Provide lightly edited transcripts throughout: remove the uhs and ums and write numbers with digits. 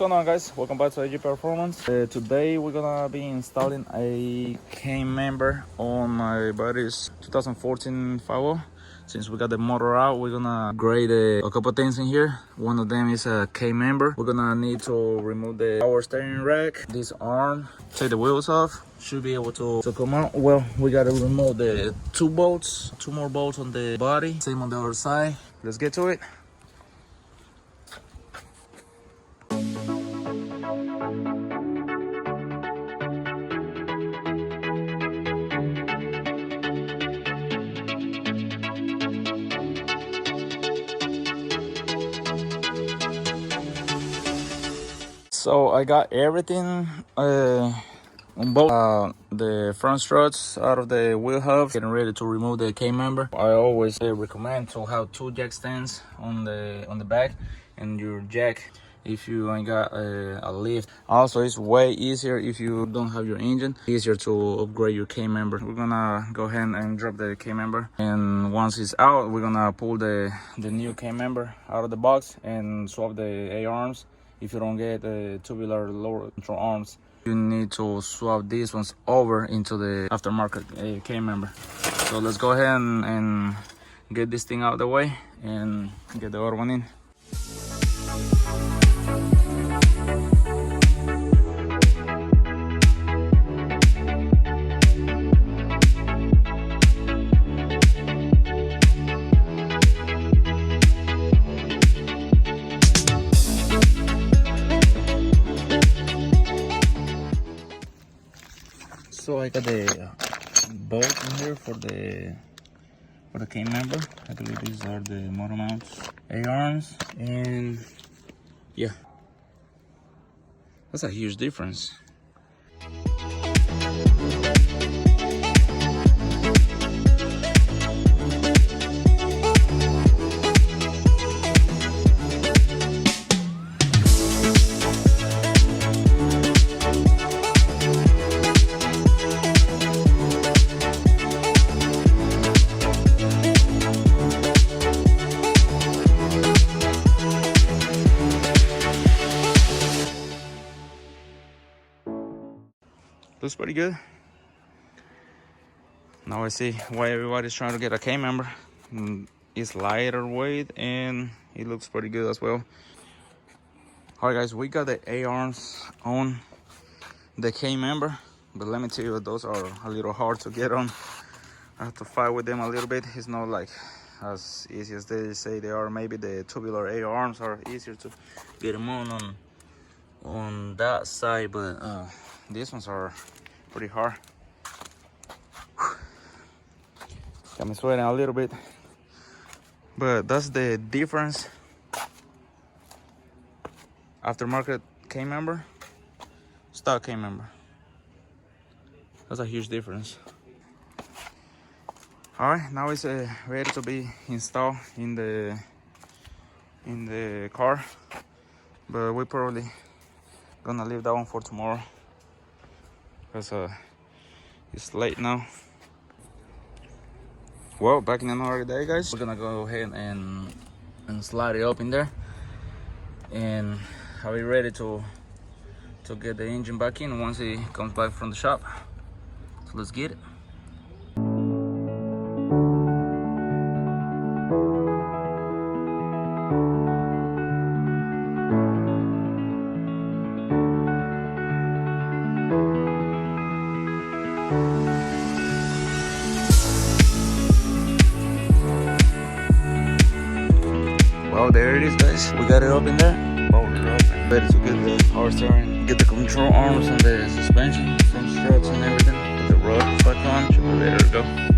going on, guys? Welcome back to AG Performance. Today we're gonna be installing a cane member on my buddy's 2014 5.0. Since we got the motor out, we're gonna upgrade a couple things in here. One of them is a cane member. We're gonna need to remove the power steering rack, this arm, take the wheels off. Should be able to come out. Well, we gotta remove the two more bolts on the body. Same on the other side. Let's get to it. So I got everything on both the front struts out of the wheel hub, getting ready to remove the cane member. I always recommend to have two jack stands on the back and your jack if you ain't got a lift. Also, it's way easier if you don't have your engine, easier to upgrade your cane member. We're gonna go ahead and drop the cane member, and once it's out, we're gonna pull the new cane member out of the box and swap the A-arms. If you don't get the tubular lower control arms, you need to swap these ones over into the aftermarket cane member. So let's go ahead and get this thing out of the way and get the other one in. So I got the bolts in here for the cane member. I believe these are the motor mounts, A-arms, and yeah, that's a huge difference. Looks pretty good. Now I see why everybody's trying to get a cane member. It's lighter weight and it looks pretty good as well. Alright guys, we got the A-arms on the cane member, but let me tell you, those are a little hard to get on. I have to fight with them a little bit. It's not like as easy as they say they are. Maybe the tubular A-arms are easier to get them on that side, but these ones are pretty hard. Got me sweating a little bit, but that's the difference. Aftermarket cane member, stock cane member. That's a huge difference. All right, now it's ready to be installed in the car, but we're probably gonna leave that one for tomorrow because it's late now. Well, back in another day, guys. We're gonna go ahead and slide it up in there, and I'll be ready to get the engine back in once it comes back from the shop. So let's get it. Well, there it is, guys. We got it up in there. Rolled it up and ready to get the power steering, get the control arms and the suspension, front struts and everything. Put the rod back on. Should be ready to go.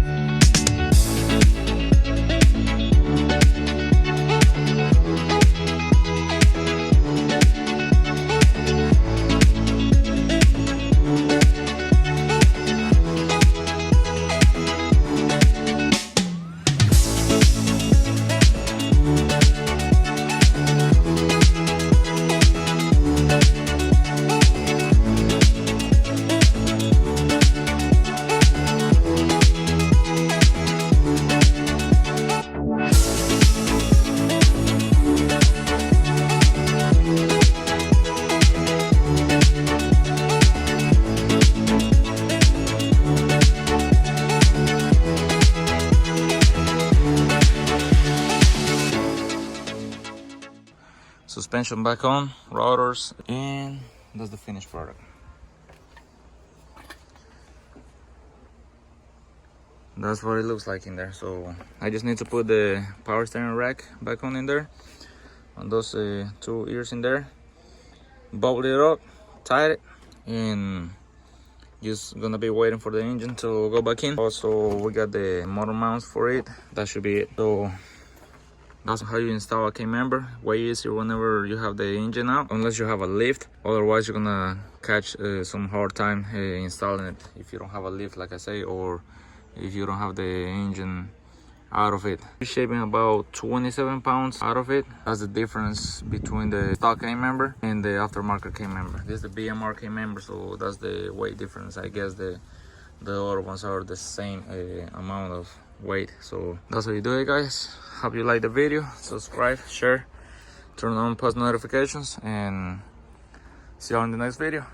suspension back on, rotors, and that's the finished product. That's what it looks like in there. So I just need to put the power steering rack back on in there, on those two ears in there, bubble it up, tight it, and just gonna be waiting for the engine to go back in. Also, we got the motor mounts for it. That should be it. So that's how you install a K-member. Way easier whenever you have the engine out, unless you have a lift. Otherwise, you're gonna catch some hard time installing it if you don't have a lift, like I say, or if you don't have the engine out of it. We're shaving about 27 pounds out of it. That's the difference between the stock K-member and the aftermarket K-member. This is the BMR K-member, so that's the weight difference. I guess the other ones are the same amount of weight. So that's how you do it, guys. Hope you like the video. Subscribe, share, turn on post notifications, and see you on the next video.